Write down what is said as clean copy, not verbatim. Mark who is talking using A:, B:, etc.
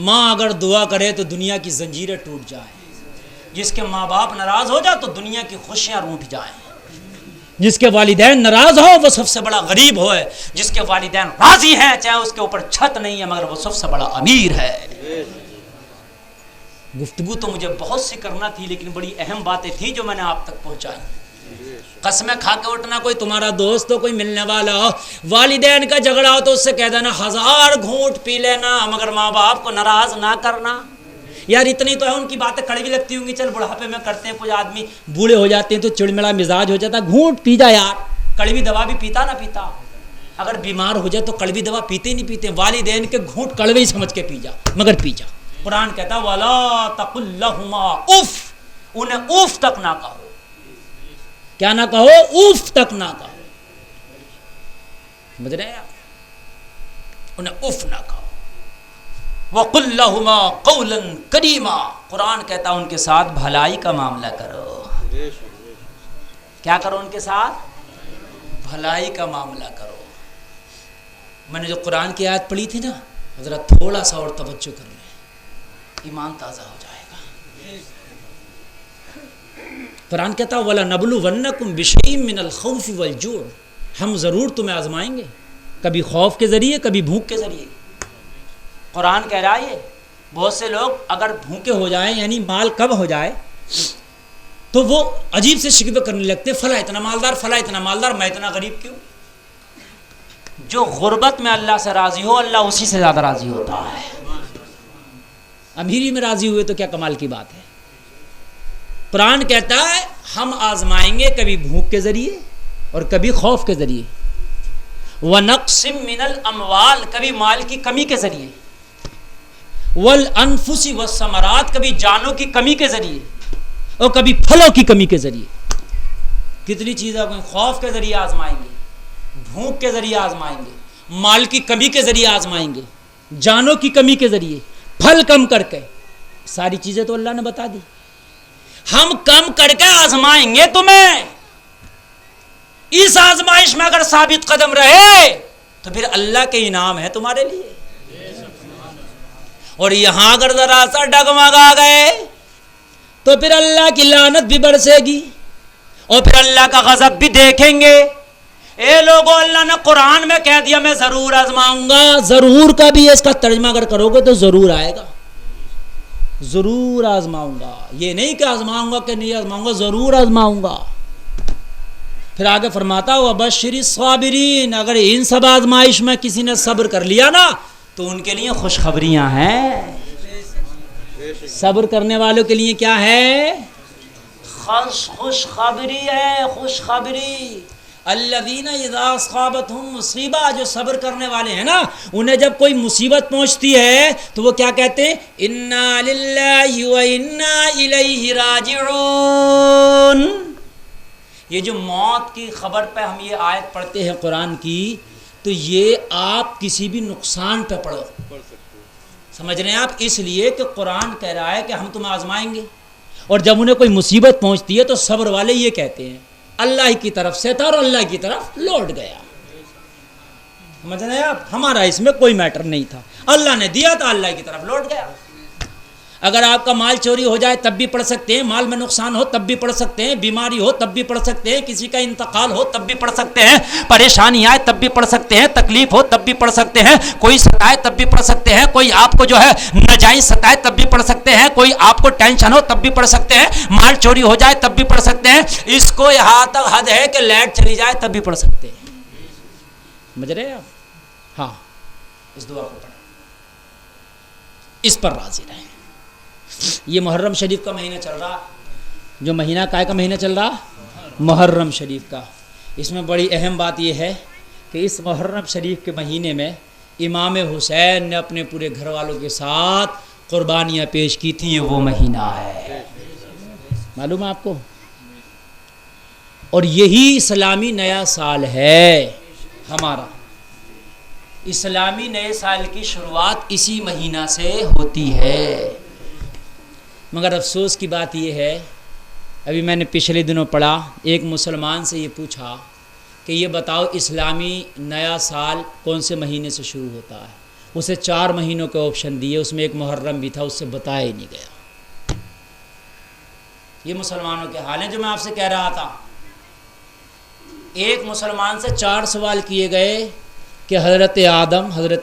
A: ماں اگر دعا کرے تو دنیا کی زنجیریں ٹوٹ جائیں، جس کے ماں باپ ناراض ہو جائے تو دنیا کی خوشیاں روٹھ جائیں، جس کے والدین ناراض ہو وہ سب سے بڑا غریب ہوئے، جس کے والدین راضی ہیں چاہے اس کے اوپر چھت نہیں ہے مگر وہ سب سے بڑا امیر ہے۔ گفتگو تو مجھے بہت سی کرنا تھی لیکن بڑی اہم باتیں تھیں جو میں نے آپ تک پہنچائی۔ قسمیں کھا کے اٹھنا، کوئی تمہارا دوست ہو، کوئی ملنے والا ہو، والدین کا جھگڑا ہو تو اس سے کہہ دینا 1000 گھونٹ پی لینا مگر ماں باپ کو ناراض نہ کرنا۔ یار اتنی تو ہے، ان کی باتیں کڑوی لگتی ہوں گی، چل بڑھاپے میں کرتے ہیں، کچھ آدمی بوڑھے ہو جاتے ہیں تو چڑمڑا مزاج ہو جاتا، گھونٹ پی جا یار، کڑوی دوا بھی پیتا نہ پیتا، اگر بیمار ہو جائے تو کڑوی دوا پیتے ہی نہیں پیتے، والدین کے گھونٹ کڑوے ہی سمجھ کے پی جا مگر پی جا۔ قرآن کہتا وَلَا تَقُلْ لَهُمَا اُف، انہیں اف تک نہ کہو، کیا نہ کہو؟ اف تک نہ کہو، سمجھ رہے ہیں آپ؟ انہیں اف نہ کہو۔ وَقُلْ لَهُمَا قَوْلًا كَرِيمًا، قرآن کہتا ان کے ساتھ بھلائی کا معاملہ کرو۔ کیا کرو ان کے ساتھ؟ بھلائی کا معاملہ کرو۔ میں نے جو قرآن کی آیت پڑھی تھی نا، ذرا تھوڑا سا اور توجہ کر لیں، ایمان تازہ ہو جائے گا۔ قرآن کہتا وَلَنَبْلُوَنَّكُمْ بِشَيْءٍ مِّنَ الْخَوْفِ وَالْجُوعِ، ہم ضرور تمہیں آزمائیں گے، کبھی خوف کے ذریعے کبھی بھوک کے ذریعے۔ قرآن کہہ رہا ہے بہت سے لوگ اگر بھوکے ہو جائیں یعنی مال کم ہو جائے تو وہ عجیب سے شکوے کرنے لگتے، فلاں اتنا مالدار، فلاں اتنا مالدار، میں اتنا غریب کیوں؟ جو غربت میں اللہ سے راضی ہو اللہ اسی سے زیادہ راضی ہوتا ہے۔ امیری میں راضی ہوئے تو کیا کمال کی بات ہے۔ قرآن کہتا ہے ہم آزمائیں گے کبھی بھوک کے ذریعے اور کبھی خوف کے ذریعے، وَنَقْسِم مِّنَ الْأَمْوَالِ، کبھی مال کی کمی کے ذریعے، وَالْأَنفُسِ وَالثَّمَرَاتِ، کبھی جانوں کی کمی کے ذریعے اور کبھی پھلوں کی کمی کے ذریعے۔ کتنی چیزیں خوف کے ذریعے آزمائیں گے، بھوک کے ذریعے آزمائیں گے، مال کی کمی کے ذریعے آزمائیں گے، جانوں کی کمی کے ذریعے، پھل کم کر کے، ساری چیزیں تو اللہ نے بتا دی۔ ہم کم کر کے آزمائیں گے تمہیں، اس آزمائش میں اگر ثابت قدم رہے تو پھر اللہ کے انعام ہے تمہارے لیے، اور یہاں اگر ذرا سا ڈگمگا گئے تو پھر اللہ کی لعنت بھی برسے گی اور پھر اللہ کا غضب بھی دیکھیں گے۔ اے لوگوں، اللہ نے قرآن میں کہہ دیا میں ضرور آزماؤں گا، ضرور کا بھی اس کا ترجمہ اگر کرو گے تو ضرور آئے گا، ضرور آزماؤں گا، یہ نہیں کہ آزماؤں گا کہ نہیں آزماؤں گا، ضرور آزماؤں گا۔ پھر آگے فرماتا ہوا بشر الصابرین، اگر ان سب آزمائش میں کسی نے صبر کر لیا نا تو ان کے لیے خوشخبریاں ہیں۔ صبر کرنے والوں کے لیے کیا ہے؟ خوشخبری ہے، خوشخبری۔ الذین اذا اصابتہم مصیبہ، جو صبر کرنے والے ہیں نا انہیں جب کوئی مصیبت پہنچتی ہے تو وہ کیا کہتے ہیں؟ انا للہ و انا الیہ راجعون۔ یہ جو موت کی خبر پہ ہم یہ آیت پڑھتے ہیں قرآن کی تو یہ آپ کسی بھی نقصان پہ پڑھو، سمجھ رہے ہیں آپ؟ اس لیے کہ قرآن کہہ رہا ہے کہ ہم تمہیں آزمائیں گے، اور جب انہیں کوئی مصیبت پہنچتی ہے تو صبر والے یہ کہتے ہیں اللہ ہی کی طرف سے تھا اور اللہ کی طرف لوٹ گیا، سمجھ رہے ہیں آپ؟ ہمارا اس میں کوئی میٹر نہیں تھا، اللہ نے دیا تھا، اللہ کی طرف لوٹ گیا۔ اگر آپ کا مال چوری ہو جائے تب بھی پڑھ سکتے ہیں، مال میں نقصان ہو تب بھی پڑھ سکتے ہیں، بیماری ہو تب بھی پڑھ سکتے ہیں، کسی کا انتقال ہو تب بھی پڑھ سکتے ہیں، پریشانی آئے تب بھی پڑھ سکتے ہیں، تکلیف ہو تب بھی پڑھ سکتے ہیں، کوئی ستائے تب بھی پڑھ سکتے ہیں، کوئی آپ کو جو ہے ناجائز ستائے تب بھی پڑھ سکتے ہیں، کوئی آپ کو ٹینشن ہو تب بھی پڑھ سکتے ہیں، مال چوری ہو جائے تب بھی پڑھ سکتے ہیں، اس کو یہاں تک حد ہے کہ لائٹ چلی جائے تب بھی پڑھ سکتے ہیں، سمجھ رہے ہیں آپ؟ ہاں، اس دعا کو پڑھیں، اس پر راضی رہیں۔ یہ محرم شریف کا مہینہ چل رہا، جو مہینہ کائے کا مہینہ چل رہا؟ محرم شریف کا۔ اس میں بڑی اہم بات یہ ہے کہ اس محرم شریف کے مہینے میں امام حسین نے اپنے پورے گھر والوں کے ساتھ قربانیاں پیش کی تھیں، یہ وہ مہینہ ہے، معلوم ہے آپ کو؟ اور یہی اسلامی نیا سال ہے ہمارا، اسلامی نئے سال کی شروعات اسی مہینہ سے ہوتی ہے۔ مگر افسوس کی بات یہ ہے، ابھی میں نے پچھلے دنوں پڑھا، ایک مسلمان سے یہ پوچھا کہ یہ بتاؤ اسلامی نیا سال کون سے مہینے سے شروع ہوتا ہے؟ اسے 4 مہینوں کے آپشن دیے، اس میں ایک محرم بھی تھا، اس سے بتایا ہی نہیں گیا۔ یہ مسلمانوں کے حال ہیں جو میں آپ سے کہہ رہا تھا۔ ایک مسلمان سے 4 سوال کیے گئے کہ حضرت آدم، حضرت